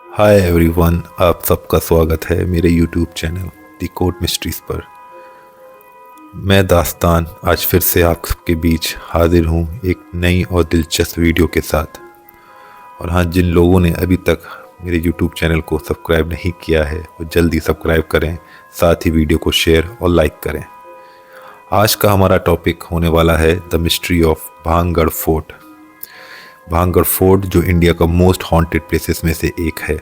Hi everyone, आप सबका स्वागत है मेरे यूट्यूब चैनल दी कोड मिस्ट्रीज़ पर। मैं दास्तान आज फिर से आप सबके बीच हाजिर हूँ एक नई और दिलचस्प वीडियो के साथ। और हाँ, जिन लोगों ने अभी तक मेरे यूट्यूब चैनल को सब्सक्राइब नहीं किया है वो जल्दी सब्सक्राइब करें, साथ ही वीडियो को शेयर और लाइक करें। आज का हमारा टॉपिक होने वाला है the mystery of Bhangarh fort. Bhangarh fort जो इंडिया का मोस्ट हॉन्टेड प्लेसेस में से एक है।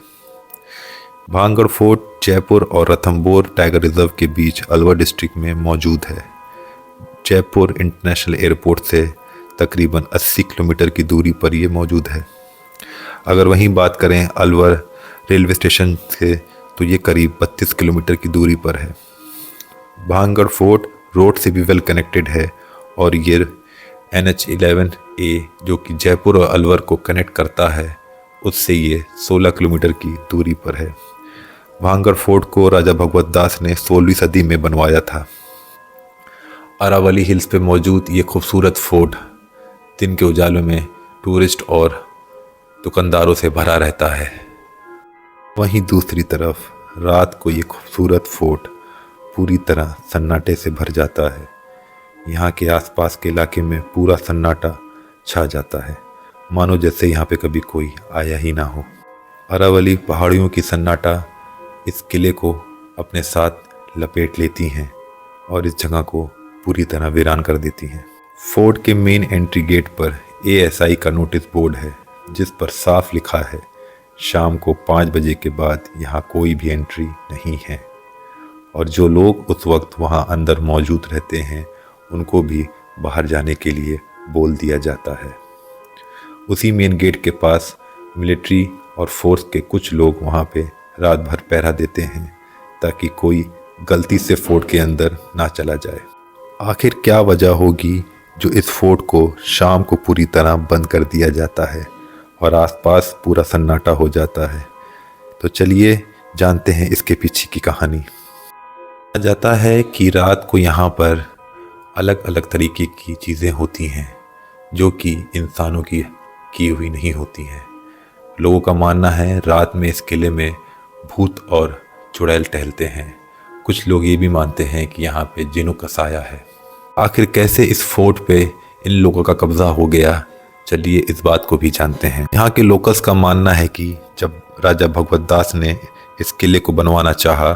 भांगगढ़ फोर्ट जयपुर और रणथंभौर टाइगर रिजर्व के बीच अलवर डिस्ट्रिक्ट में मौजूद है। जयपुर इंटरनेशनल एयरपोर्ट से तकरीबन 80 किलोमीटर की दूरी पर ये मौजूद है। अगर वहीं बात करें अलवर रेलवे स्टेशन से तो ये करीब 32 किलोमीटर की दूरी पर है। भांगगढ़ फोर्ट रोड से भी वेल कनेक्टेड है और ये NH11A जो कि जयपुर और अलवर को कनेक्ट करता है उससे ये 16 किलोमीटर की दूरी पर है। भांगगढ़ फोर्ट को राजा भगवत दास ने 16वीं सदी में बनवाया था। अरावली हिल्स पे मौजूद ये खूबसूरत फोर्ट दिन के उजालों में टूरिस्ट और दुकानदारों से भरा रहता है। वहीं दूसरी तरफ रात को ये खूबसूरत फोर्ट पूरी तरह सन्नाटे से भर जाता है। यहाँ के आसपास के इलाके में पूरा सन्नाटा छा जाता है, मानो जैसे यहाँ पे कभी कोई आया ही ना हो। अरावली पहाड़ियों की सन्नाटा इस किले को अपने साथ लपेट लेती हैं और इस जगह को पूरी तरह वीरान कर देती हैं। फोर्ट के मेन एंट्री गेट पर ASI का नोटिस बोर्ड है जिस पर साफ लिखा है शाम को 5 बजे के बाद यहाँ कोई भी एंट्री नहीं है और जो लोग उस वक्त वहाँ अंदर मौजूद रहते हैं उनको भी बाहर जाने के लिए बोल दिया जाता है। उसी मेन गेट के पास मिलिट्री और फोर्स के कुछ लोग वहाँ पे रात भर पहरा देते हैं ताकि कोई गलती से फोर्ट के अंदर ना चला जाए। आखिर क्या वजह होगी जो इस फोर्ट को शाम को पूरी तरह बंद कर दिया जाता है और आसपास पूरा सन्नाटा हो जाता है? तो चलिए जानते हैं इसके पीछे की कहानी। कहा जाता है कि रात को यहाँ पर अलग अलग तरीके की चीज़ें होती हैं जो कि इंसानों की हुई नहीं होती हैं। लोगों का मानना है रात में इस किले में भूत और चुड़ैल टहलते हैं। कुछ लोग ये भी मानते हैं कि यहाँ पे जिन्नों का साया है। आखिर कैसे इस फोर्ट पे इन लोगों का कब्जा हो गया, चलिए इस बात को भी जानते हैं। यहाँ के लोकल्स का मानना है कि जब राजा भगवत दास ने इस किले को बनवाना चाहा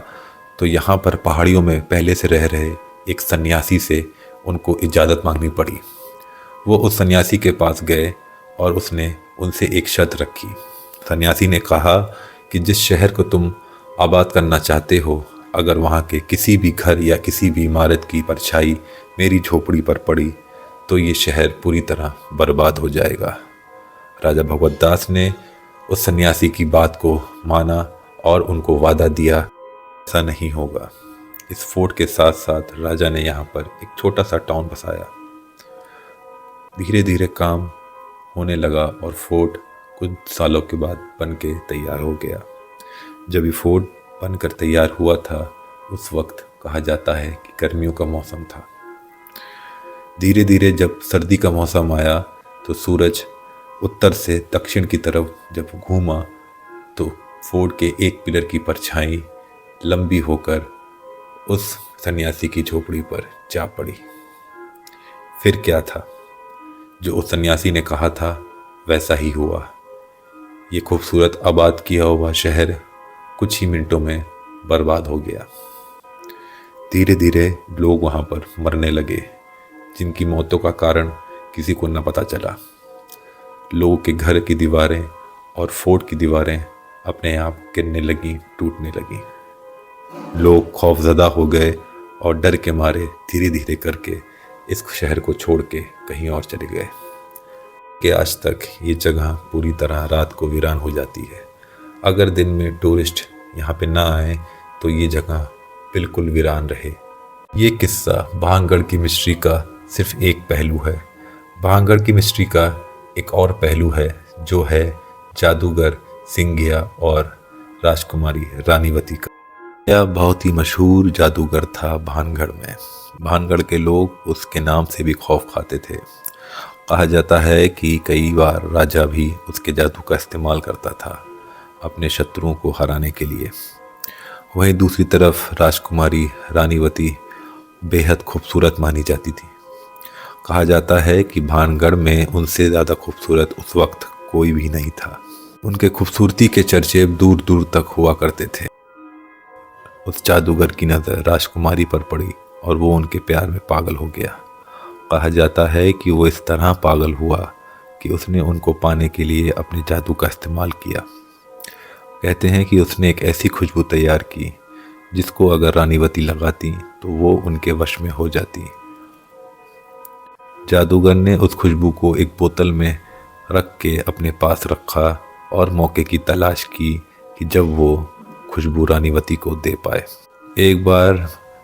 तो यहाँ पर पहाड़ियों में पहले से रह रहे एक सन्यासी से उनको इजाज़त मांगनी पड़ी। वो उस सन्यासी के पास गए और उसने उनसे एक शर्त रखी। सन्यासी ने कहा कि जिस शहर को तुम आबाद करना चाहते हो, अगर वहाँ के किसी भी घर या किसी भी इमारत की परछाई मेरी झोपड़ी पर पड़ी तो ये शहर पूरी तरह बर्बाद हो जाएगा। राजा भगवत दास ने उस सन्यासी की बात को माना और उनको वादा दिया ऐसा नहीं होगा। इस फोर्ट के साथ साथ राजा ने यहाँ पर एक छोटा सा टाउन बसाया। धीरे धीरे काम होने लगा और फोर्ट कुछ सालों के बाद बन के तैयार हो गया। जब ये फोर्ट बनकर तैयार हुआ था उस वक्त कहा जाता है कि गर्मियों का मौसम था। धीरे धीरे जब सर्दी का मौसम आया तो सूरज उत्तर से दक्षिण की तरफ जब घूमा तो फोर्ट के एक पिलर की परछाई लंबी होकर उस सन्यासी की झोपड़ी पर जा पड़ी। फिर क्या था, जो उस सन्यासी ने कहा था वैसा ही हुआ। ये खूबसूरत आबाद किया हुआ शहर कुछ ही मिनटों में बर्बाद हो गया। धीरे धीरे लोग वहाँ पर मरने लगे जिनकी मौतों का कारण किसी को न पता चला। लोगों के घर की दीवारें और फोर्ट की दीवारें अपने आप गिरने लगी, टूटने लगी। लोग खौफजदा हो गए और डर के मारे धीरे धीरे करके इस शहर को छोड़ के कहीं और चले गए कि आज तक ये जगह पूरी तरह रात को वीरान हो जाती है। अगर दिन में टूरिस्ट यहाँ पे ना आए तो ये जगह बिल्कुल वीरान रहे। ये किस्सा भांगगढ़ की मिस्ट्री का सिर्फ एक पहलू है। भांगगढ़ की मिस्ट्री का एक और पहलू है जो है जादूगर सिंघिया और राजकुमारी रानीवती का। यह बहुत ही मशहूर जादूगर था भानगढ़ में। भानगढ़ के लोग उसके नाम से भी खौफ खाते थे। कहा जाता है कि कई बार राजा भी उसके जादू का इस्तेमाल करता था। अपने शत्रुओं को हराने के लिए। वहीं दूसरी तरफ राजकुमारी रानीवती बेहद खूबसूरत मानी जाती थी। कहा जाता है कि भानगढ़ में उनसे ज़्यादा खूबसूरत उस वक्त कोई भी नहीं था। उनके खूबसूरती के चर्चे दूर दूर तक हुआ करते थे। उस जादूगर की नज़र राजकुमारी पर पड़ी और वो उनके प्यार में पागल हो गया। कहा जाता है कि वो इस तरह पागल हुआ कि उसने उनको पाने के लिए अपने जादू का इस्तेमाल किया। कहते हैं कि उसने एक ऐसी खुशबू तैयार की जिसको अगर रानीवती लगाती तो वो उनके वश में हो जाती। जादूगर ने उस खुशबू को एक बोतल में रख के अपने पास रखा और मौके की तलाश की कि जब वो खुशबू रानीवती को दे पाए। एक बार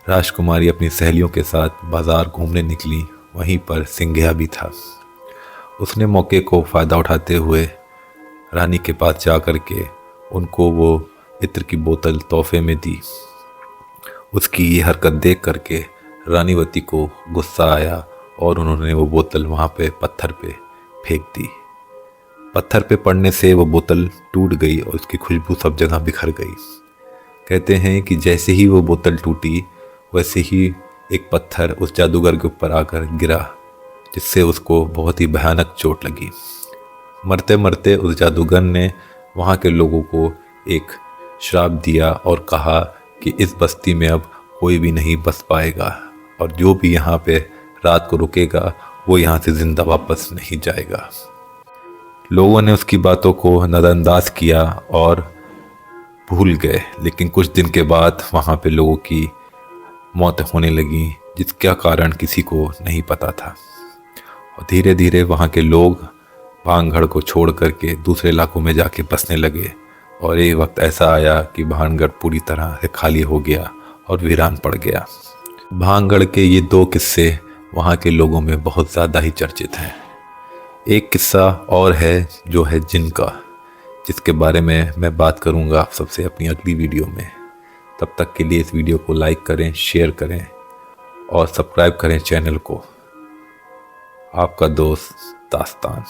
राजकुमारी अपनी सहेलियों के साथ बाजार घूमने निकली। वहीं पर सिंघिया भी था। उसने मौके को फ़ायदा उठाते हुए रानी के पास जा कर के उनको वो इत्र की बोतल तोहफे में दी। उसकी ये हरकत देख करके रानीवती को गुस्सा आया और उन्होंने वो बोतल वहाँ पे पत्थर पे फेंक दी। पत्थर पे पड़ने से वो बोतल टूट गई और उसकी खुशबू सब जगह बिखर गई। कहते हैं कि जैसे ही वो बोतल टूटी वैसे ही एक पत्थर उस जादूगर के ऊपर आकर गिरा, जिससे उसको बहुत ही भयानक चोट लगी। मरते मरते उस जादूगर ने वहाँ के लोगों को एक श्राप दिया और कहा कि इस बस्ती में अब कोई भी नहीं बस पाएगा और जो भी यहाँ पे रात को रुकेगा वो यहाँ से जिंदा वापस नहीं जाएगा। लोगों ने उसकी बातों को नज़रअंदाज किया और भूल गए, लेकिन कुछ दिन के बाद वहाँ पे लोगों की मौत होने लगी जिसका कारण किसी को नहीं पता था। और धीरे धीरे वहाँ के लोग भानगढ़ को छोड़ करके दूसरे इलाकों में जाके बसने लगे और एक वक्त ऐसा आया कि भानगढ़ पूरी तरह से खाली हो गया और वीरान पड़ गया। भानगढ़ के ये दो किस्से वहाँ के लोगों में बहुत ज़्यादा ही चर्चित हैं। एक किस्सा और है जो है जिन का, जिसके बारे में मैं बात करूँगा आप सबसे अपनी अगली वीडियो में। तब तक के लिए इस वीडियो को लाइक करें, शेयर करें और सब्सक्राइब करें चैनल को। आपका दोस्त दास्तान।